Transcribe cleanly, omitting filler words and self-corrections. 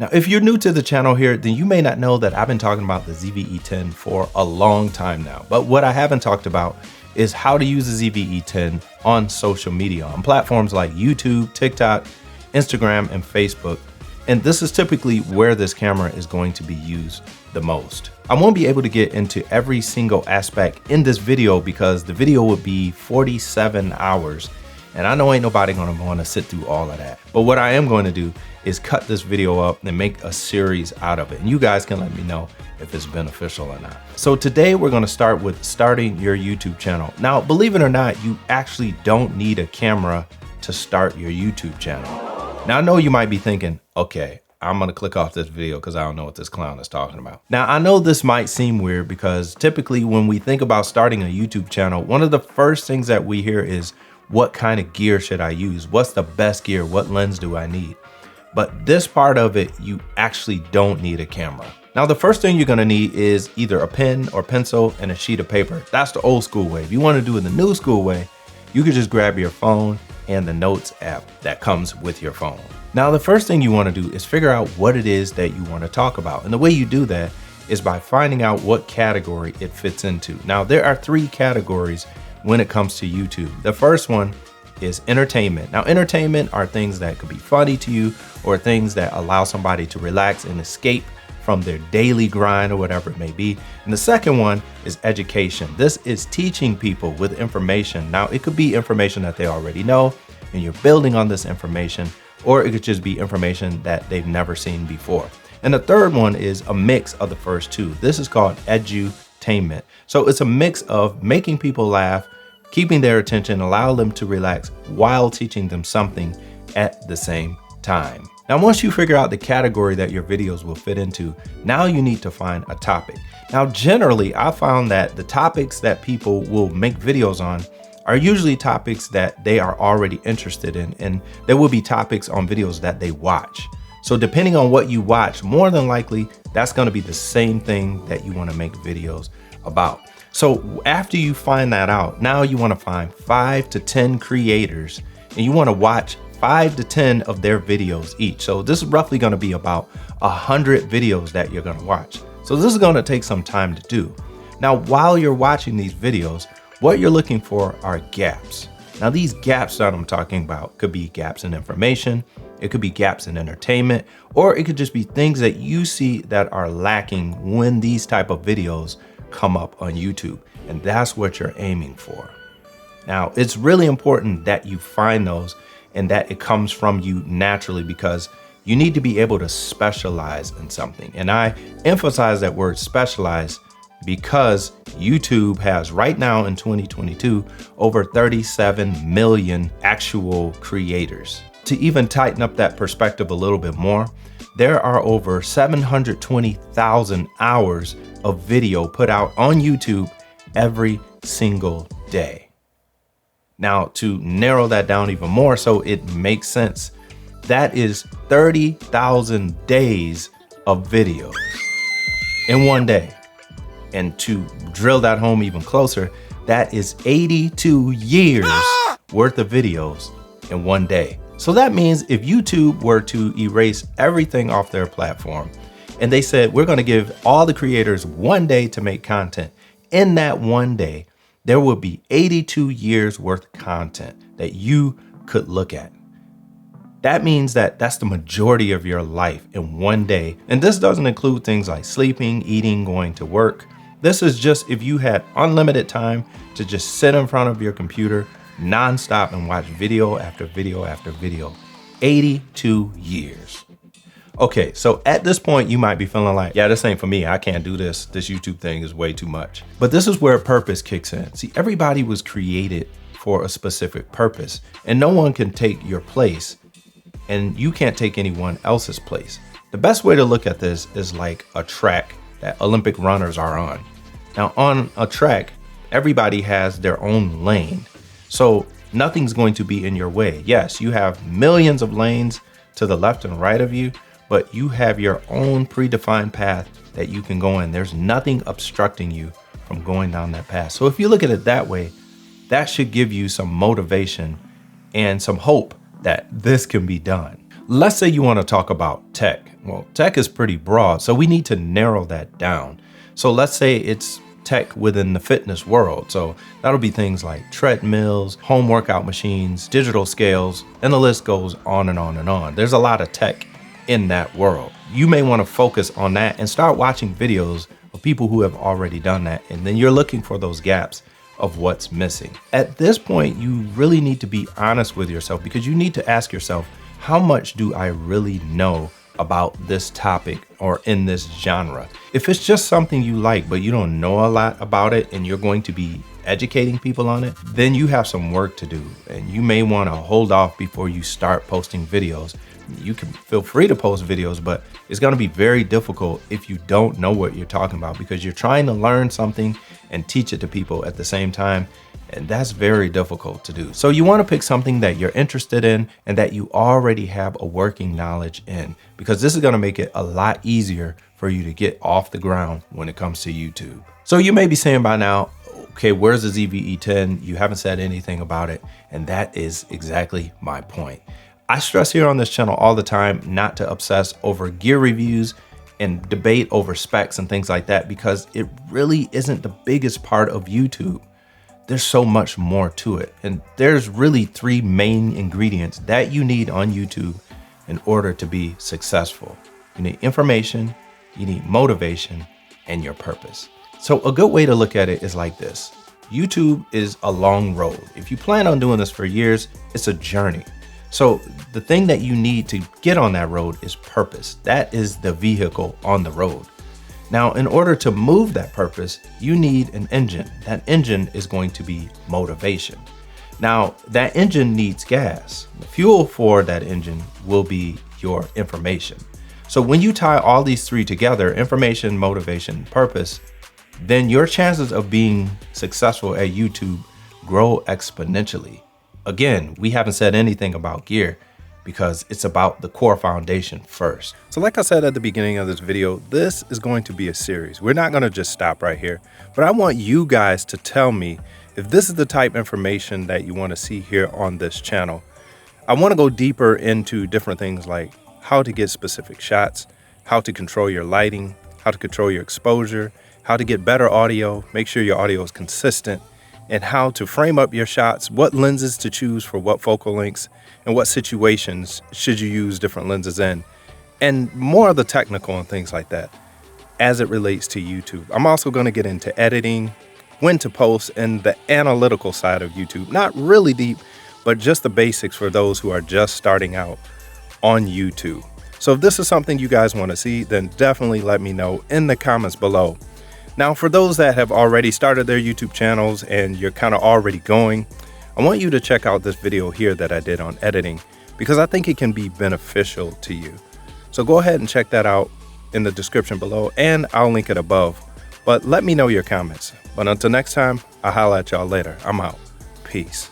Now, if you're new to the channel here, then you may not know that I've been talking about the ZV-E10 for a long time now. But what I haven't talked about is how to use the ZV-E10 on social media, on platforms like YouTube, TikTok, Instagram, and Facebook. And this is typically where this camera is going to be used the most. I won't be able to get into every single aspect in this video because the video would be 47 hours. And I know ain't nobody gonna wanna sit through all of that. But what I am going to do is cut this video up and make a series out of it. And you guys can let me know if it's beneficial or not. So today we're gonna start with starting your YouTube channel. Now, believe it or not, you actually don't need a camera to start your YouTube channel. Now, I know you might be thinking, okay, I'm gonna click off this video because I don't know what this clown is talking about. Now, I know this might seem weird because typically when we think about starting a YouTube channel, one of the first things that we hear is, what kind of gear should I use? What's the best gear? What lens do I need? But this part of it, you actually don't need a camera. Now, the first thing you're gonna need is either a pen or pencil and a sheet of paper. That's the old school way. If you wanna do it the new school way, you could just grab your phone and the Notes app that comes with your phone. Now, the first thing you wanna do is figure out what it is that you wanna talk about. And the way you do that is by finding out what category it fits into. Now, there are 3 categories when it comes to YouTube. The first one is entertainment. Now, entertainment are things that could be funny to you or things that allow somebody to relax and escape from their daily grind or whatever it may be. And the second one is education. This is teaching people with information. Now, it could be information that they already know and you're building on this information, or it could just be information that they've never seen before. And the third one is a mix of the first 2. This is called edutainment. So it's a mix of making people laugh, keeping their attention, allow them to relax while teaching them something at the same time. Now, once you figure out the category that your videos will fit into, now you need to find a topic. Now, generally, I found that the topics that people will make videos on are usually topics that they are already interested in, and there will be topics on videos that they watch. So depending on what you watch, more than likely, that's gonna be the same thing that you wanna make videos about. So after you find that out, now you wanna find 5 to 10 creators and you wanna watch 5 to 10 of their videos each. So this is roughly gonna be about 100 videos that you're gonna watch. So this is gonna take some time to do. Now, while you're watching these videos, what you're looking for are gaps. Now, these gaps that I'm talking about could be gaps in information, it could be gaps in entertainment, or it could just be things that you see that are lacking when these type of videos come up on YouTube. And that's what you're aiming for. Now, it's really important that you find those and that it comes from you naturally, because you need to be able to specialize in something. And I emphasize that word specialize because YouTube has right now in 2022 over 37 million actual creators. To even tighten up that perspective a little bit more, there are over 720,000 hours of video put out on YouTube every single day. Now, to narrow that down even more so it makes sense, that is 30,000 days of videos in one day. And to drill that home even closer, that is 82 years worth of videos in one day. So that means if YouTube were to erase everything off their platform and they said, we're gonna give all the creators one day to make content, in that one day, there will be 82 years worth of content that you could look at. That means that that's the majority of your life in one day. And this doesn't include things like sleeping, eating, going to work. This is just if you had unlimited time to just sit in front of your computer nonstop and watch video after video after video. 82 years. Okay, so at this point, you might be feeling like, yeah, this ain't for me. I can't do this. This YouTube thing is way too much. But this is where purpose kicks in. See, everybody was created for a specific purpose, and no one can take your place, and you can't take anyone else's place. The best way to look at this is like a track that Olympic runners are on. Now, on a track, everybody has their own lane. So nothing's going to be in your way. Yes, you have millions of lanes to the left and right of you, but you have your own predefined path that you can go in. There's nothing obstructing you from going down that path. So if you look at it that way, that should give you some motivation and some hope that this can be done. Let's say you want to talk about tech. Well, tech is pretty broad, so we need to narrow that down. So let's say it's tech within the fitness world. So that'll be things like treadmills, home workout machines, digital scales, and the list goes on and on and on. There's a lot of tech in that world. You may want to focus on that and start watching videos of people who have already done that. And then you're looking for those gaps of what's missing. At this point, you really need to be honest with yourself, because you need to ask yourself, how much do I really know about this topic or in this genre? If it's just something you like, but you don't know a lot about it and you're going to be educating people on it, then you have some work to do, and you may want to hold off before you start posting videos. You can feel free to post videos, but it's going to be very difficult if you don't know what you're talking about, because you're trying to learn something and teach it to people at the same time. And that's very difficult to do. So you want to pick something that you're interested in and that you already have a working knowledge in, because this is going to make it a lot easier for you to get off the ground when it comes to YouTube. So you may be saying by now, okay, where's the ZV-E10? You haven't said anything about it. And that is exactly my point. I stress here on this channel all the time not to obsess over gear reviews and debate over specs and things like that, because it really isn't the biggest part of YouTube. There's so much more to it. And there's really three main ingredients that you need on YouTube in order to be successful. You need information, you need motivation, and your purpose. So a good way to look at it is like this. YouTube is a long road. If you plan on doing this for years, it's a journey. So the thing that you need to get on that road is purpose. That is the vehicle on the road. Now, in order to move that purpose, you need an engine. That engine is going to be motivation. Now, that engine needs gas. The fuel for that engine will be your information. So when you tie all these three together, information, motivation, purpose, then your chances of being successful at YouTube grow exponentially. Again, we haven't said anything about gear, because it's about the core foundation first. So like I said at the beginning of this video, this is going to be a series. We're not going to just stop right here, but I want you guys to tell me if this is the type of information that you want to see here on this channel. I want to go deeper into different things like how to get specific shots, how to control your lighting, how to control your exposure, how to get better audio, make sure your audio is consistent, and how to frame up your shots, what lenses to choose for what focal lengths, and what situations should you use different lenses in, and more of the technical and things like that as it relates to YouTube. I'm also going to get into editing, when to post, and the analytical side of YouTube. Not really deep, but just the basics for those who are just starting out on YouTube. So if this is something you guys want to see, then definitely let me know in the comments below. Now, for those that have already started their YouTube channels and you're kind of already going, I want you to check out this video here that I did on editing, because I think it can be beneficial to you. So go ahead and check that out in the description below, and I'll link it above. But let me know your comments. But until next time, I'll holla at y'all later. I'm out. Peace.